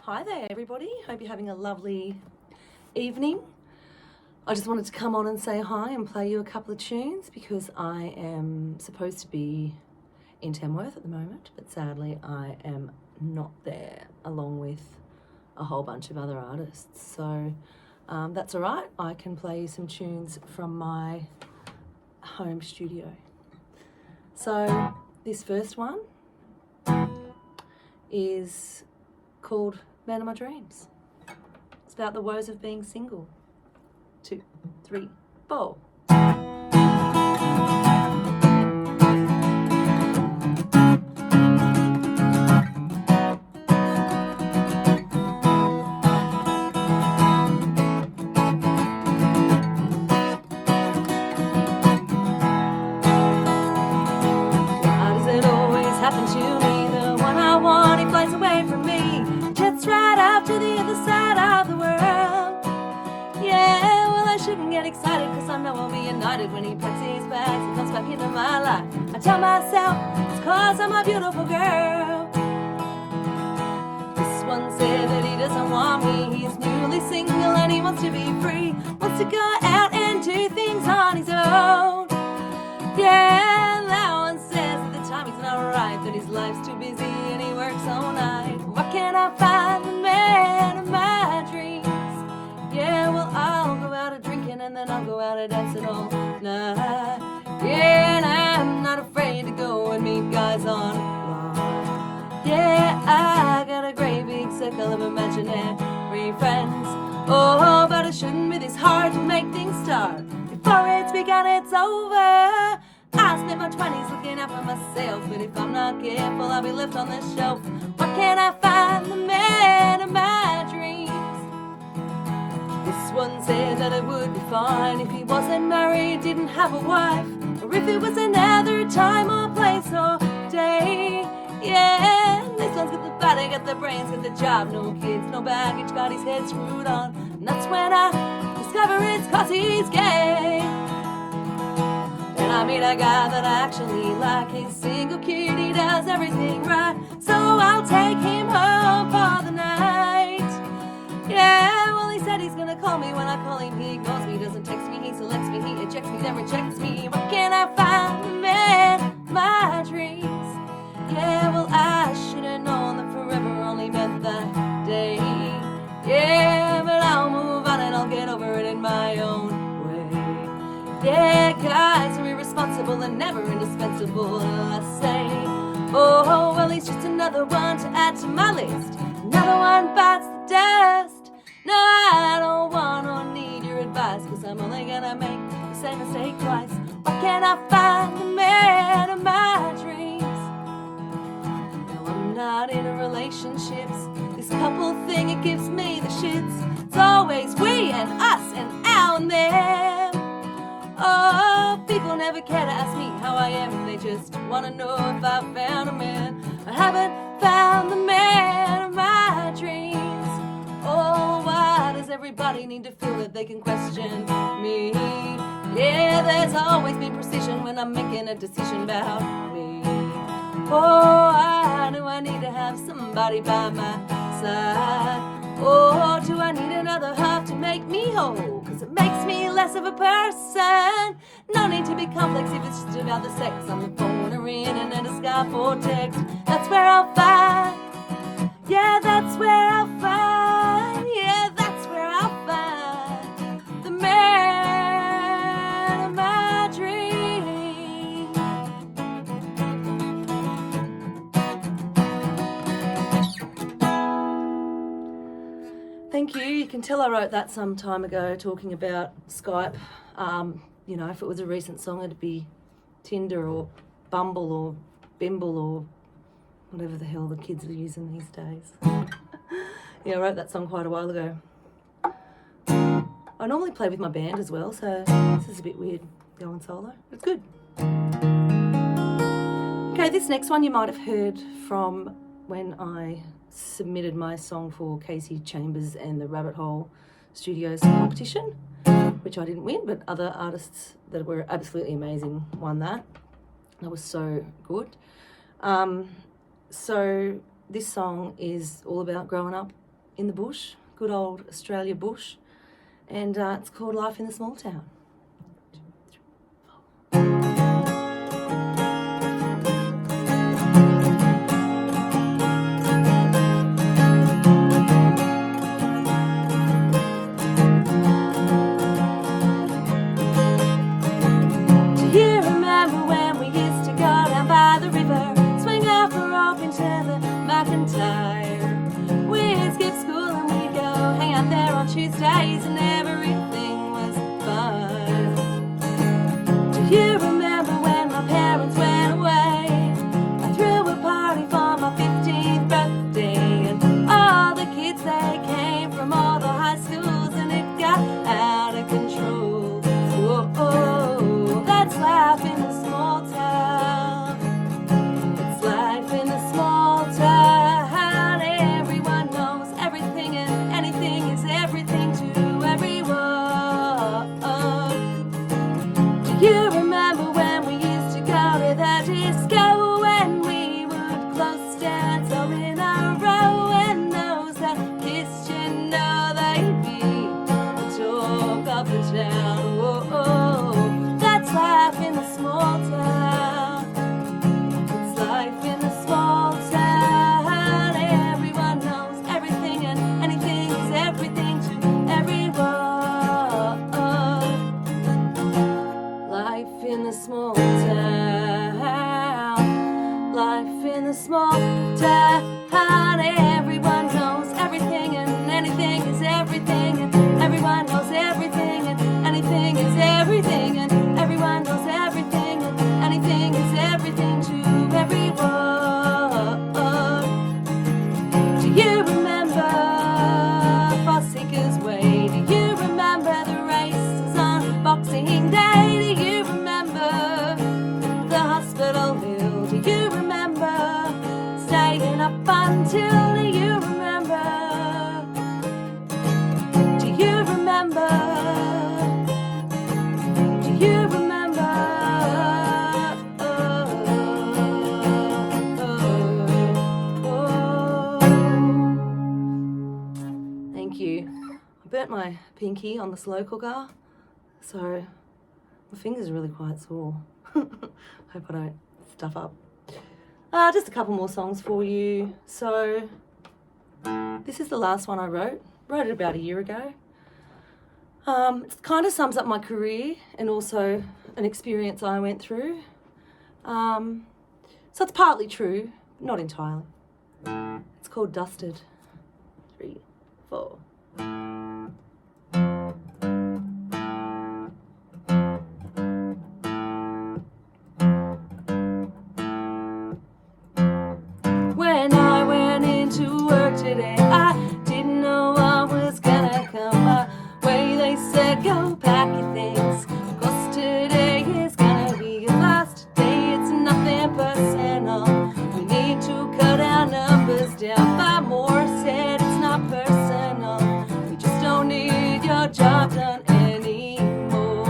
Hi there, everybody. Hope you're having a lovely evening. I just wanted to come on and say hi and play you a couple of tunes because I am supposed to be in Tamworth at the moment, but sadly I am not there along with a whole bunch of other artists. So that's all right. I can play you some tunes from my home studio. So this first one is called Man of My Dreams. It's about the woes of being single. 2, 3, 4. Happen to me, the one I want, he flies away from me, jets right up to the other side of the world. Yeah, well I shouldn't get excited, cause I know I'll be united when he packs his bags and comes back into my life. I tell myself, it's cause I'm a beautiful girl. This one said that he doesn't want me, he's newly single and he wants to be free, wants to go out and do things on his own. Yeah, that one says that the timing's not right, that his life's too busy and he works all night. Why can't I find the man of my dreams? Yeah, well I'll go out a drinking and then I'll go out a dancing all night. Yeah, and I'm not afraid to go and meet guys online. Yeah, I got a great big circle of imaginary friends. Oh, but it shouldn't be this hard to make things start. Before it's begun, it's over. I spent my 20s looking out for myself, but if I'm not careful, I'll be left on the shelf. Why can't I find the man of my dreams? This one said that it would be fine if he wasn't married, didn't have a wife, or if it was another time or place or day. Yeah, this one's got the body, got the brains, got the job, no kids, no baggage, got his head screwed on. And that's when I discover it's cause he's gay. And I meet a guy that I actually like, he's single kid, he does everything right, so I'll take him home for the night. Yeah, well he said he's gonna call me, when I call him he ignores me, doesn't text me, he selects me, he ejects me, then rejects me. Why can't I find the man, my dreams? Yeah, well I should've known that forever only meant that day. Yeah, but I'll move on and I'll get over it in my own way. Yeah, guys are irresponsible and never indispensable, I say. Oh, well he's just another one to add to my list, another one bites the dust. No, I don't want or need your advice, cause I'm only gonna make the same mistake twice. Why can't I find the man of my dreams? No, I'm not in a relationships, this couple thing, it gives me the shits. It's always we and us and our and them. Oh, people never care to ask me how I am, they just wanna know if I found a man. I haven't found the man of my dreams. Oh, why does everybody need to feel that they can question me? Yeah, there's always been precision when I'm making a decision about me. Oh, why do I need to have somebody by my side? Oh, do I need another half to make me whole? Cause it makes me less of a person. No need to be complex if it's just about the sex. On the phone or in and a Skype or text. That's where I'll find. Yeah, that's where I'll find. Yeah, that's where I'll find the man of my dreams. Thank you. You can tell I wrote that some time ago talking about Skype. You know, if it was a recent song, it'd be Tinder or Bumble or Bimble or whatever the hell the kids are using these days. Yeah, I wrote that song quite a while ago. I normally play with my band as well, so this is a bit weird going solo. It's good. Okay, this next one you might have heard from when I submitted my song for Casey Chambers and the Rabbit Hole Studios competition, which I didn't win, but other artists that were absolutely amazing won that. That was so good. So this song is all about growing up in the bush, good old Australia bush, and it's called Life in the Small Town. Do you remember when we used to go down by the river, swing off a rope into the McIntyre? We'd skip school and we'd go hang out there on Tuesdays, and everything was fun. Do you remember when my parents went away? I threw a party for my 15th birthday, and all the kids, they came from all the high schools, and it got out of control. Whoa, that's life in the small town. It's life in the small town. Everyone knows everything, and anything is everything to everyone. Do you remember when we used to go to the disco, when we would close dance all in a row, and those that kissed, you know, they'd be the talk of the town? Whoa, that's life in the small town. It's life in the small town. Everyone knows everything, and anything is everything to everyone. Life in the small town. Life in the small town. Everyone knows everything, and anything is everything, and everyone knows everything, and anything is everything, and everyone knows everything, and anything is everything to everyone. Do you remember Fossica's Way? Do you remember the races on Boxing Day? Do you remember the hospital hill? Do you remember staying up until? Do you remember? Do you remember? Do you remember? Thank you. I burnt my pinky on the slow cooker, so my fingers are really quite sore. Hope I don't stuff up. Just a couple more songs for you. So this is the last one I wrote. Wrote it about a year ago. It kind of sums up my career and also an experience I went through. So it's partly true, not entirely. It's called Dusted. 3, 4. When I went into work today, I didn't know what was gonna come my way. They said, go pack your things, 'cause today is gonna be your last day. It's nothing personal. We need to cut our numbers down by more. Said it's not personal. We just don't need your job done anymore.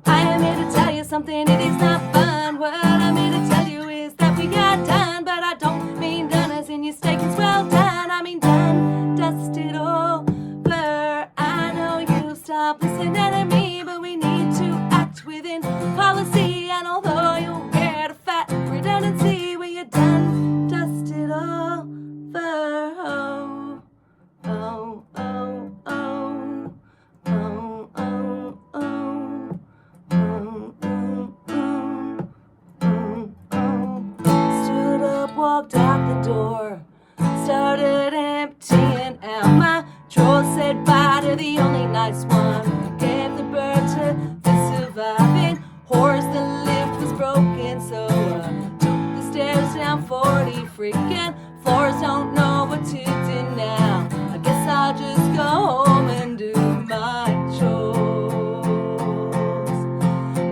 I am here to tell you something, it is not fun. What I'm here to tell you is that we got done, but I don't mean done as in your steak is well done. I mean done, dusted over. I know you stopped listening to me, but we need to act within policy. And although you'll get a fat redundancy when you're done, dusted over. Oh, oh, oh, oh, oh, oh, oh. Stood up, walked out the door, started emptying out my drawer. Said bye to the only nice one, gave the bird to the surviving horse. The lift was broken, so I took the stairs down 40 freaking floors. Don't know what to do now. I guess I'll just go home and do my chores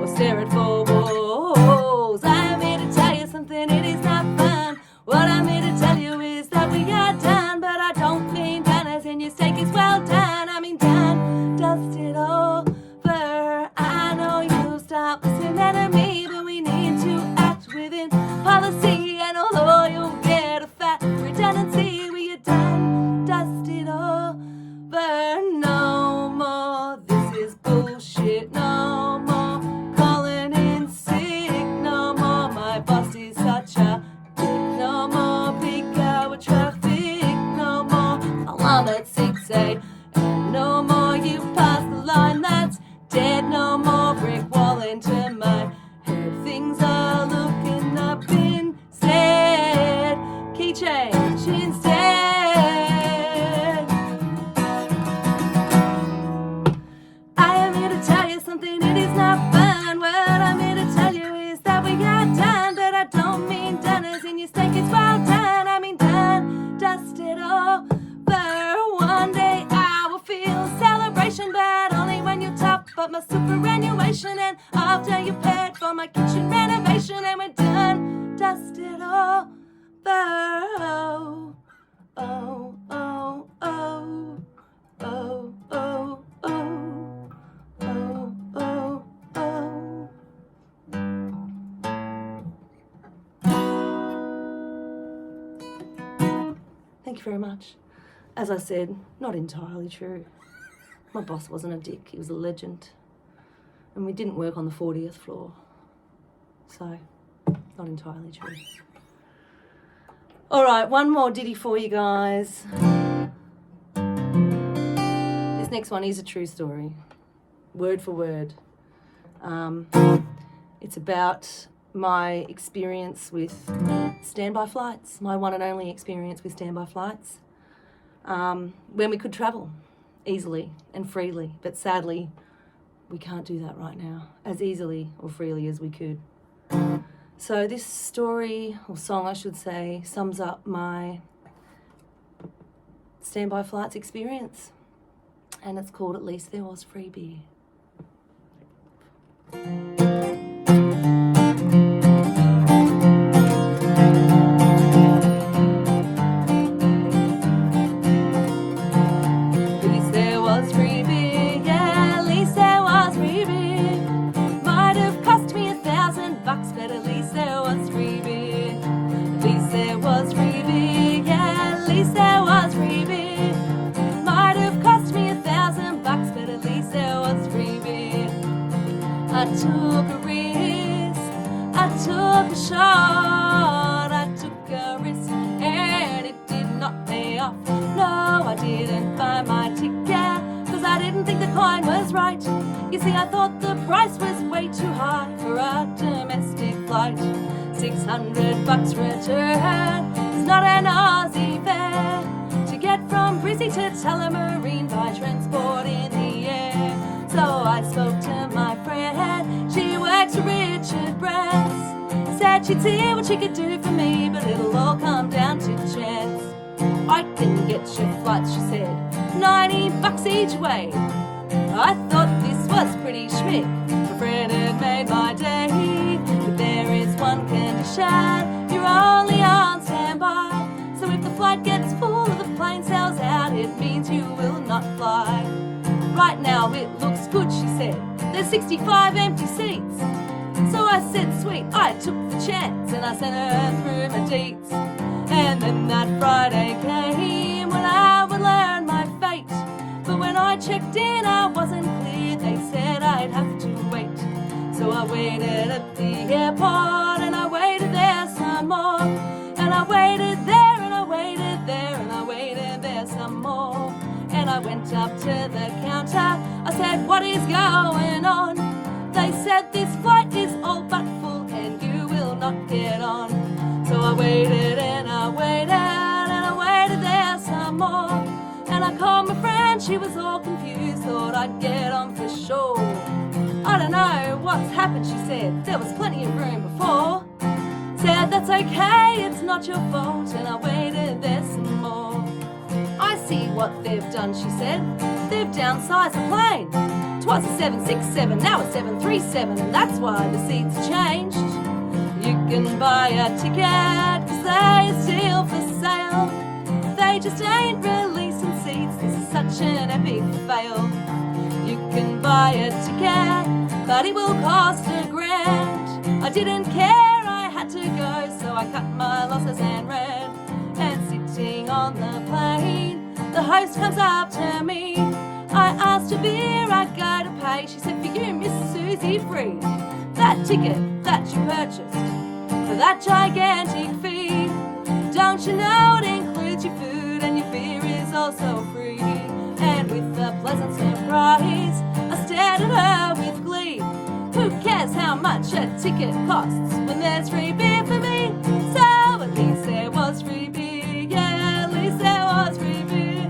or stare at four walls. I'm here to tell you something, it is not fun. What I'm here to tell you is that we got done, but I don't mean done as in your steak is well done. I mean done, dusted over. I know you stopped listening to me, but we need to act within policy. And although Thank you very much. As I said, not entirely true. My boss wasn't a dick, he was a legend. And we didn't work on the 40th floor. So, not entirely true. All right, one more ditty for you guys. This next one is a true story, word for word. It's about my experience with standby flights, my one and only experience with standby flights, when we could travel easily and freely, but sadly, we can't do that right now as easily or freely as we could. So this story, or song I should say, sums up my standby flights experience, and it's called At Least There Was Freebie. I took a risk, I took a shot, I took a risk and it did not pay off. No, I didn't buy my ticket, cause I didn't think the coin was right. You see, I thought the price was way too high for a domestic flight. $600 return is not an Aussie fare to get from Brizzy to Tullamarine by transport in the air. So I spoke to my friend, she works for Richard Brands. Said she'd see what she could do for me, but it'll all come down to chance. I can get your flights, she said, $90 each way. I thought this was pretty schmick, my friend had made my day. But there is one condition, you're only on standby. So if the flight gets full or the plane sails out, it means you will not fly. Right now it looks good, she said, there's 65 empty seats. So I said sweet, I took the chance and I sent her through my deets. And then that Friday came when I would learn my fate. But when I checked in I wasn't clear, they said I'd have to wait. So I waited at the airport and I waited there some more. And I waited there and I waited there and I waited there some more. And I went up to the counter, I said, what is going on? They said this flight is all but full and you will not get on. So I waited and I waited and I waited there some more. And I called my friend, she was all confused, thought I'd get on for sure. I don't know what's happened, she said, there was plenty of room before. Said that's okay, it's not your fault, and I waited there some more. I see what they've done, she said, they've downsized the plane. 'Twas a 767, now a 737, and that's why the seats changed. You can buy a ticket, cause they're still for sale. They just ain't releasing seats, this is such an epic fail. You can buy a ticket, but it will cost $1,000. I didn't care, I had to go, so I cut my losses and ran. And sitting on the plane, the host comes up to me. I asked a beer I'd go to pay. She said, for you, Miss Susie, free. That ticket that you purchased for that gigantic fee. Don't you know it includes your food and your beer is also free? And with a pleasant surprise, I stared at her with glee. Who cares how much a ticket costs when there's free beer for me? So at least there was free beer, yeah, at least there was free beer.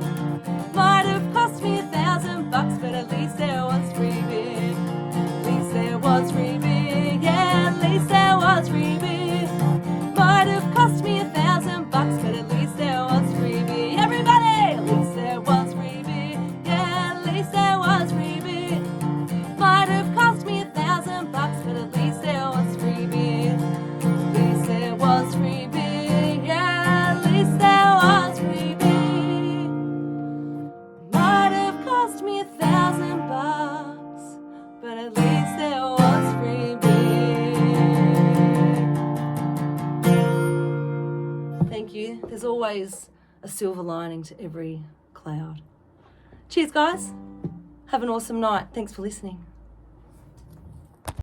Might have cost me $1,000, but at least there was free beer. At least there was free beer, yeah, at least there was free beer. Might have cost me $1,000, but at least there was free beer. Everybody, at least there was free beer, yeah, at least there was free beer. Might have cost me $1,000, but at least there was free beer. At least there was free beer, yeah, at least there was free beer. Might have cost me $1,000, but at least there was free beer. Thank you. There's always a silver lining to every cloud. Cheers, guys. Have an awesome night. Thanks for listening.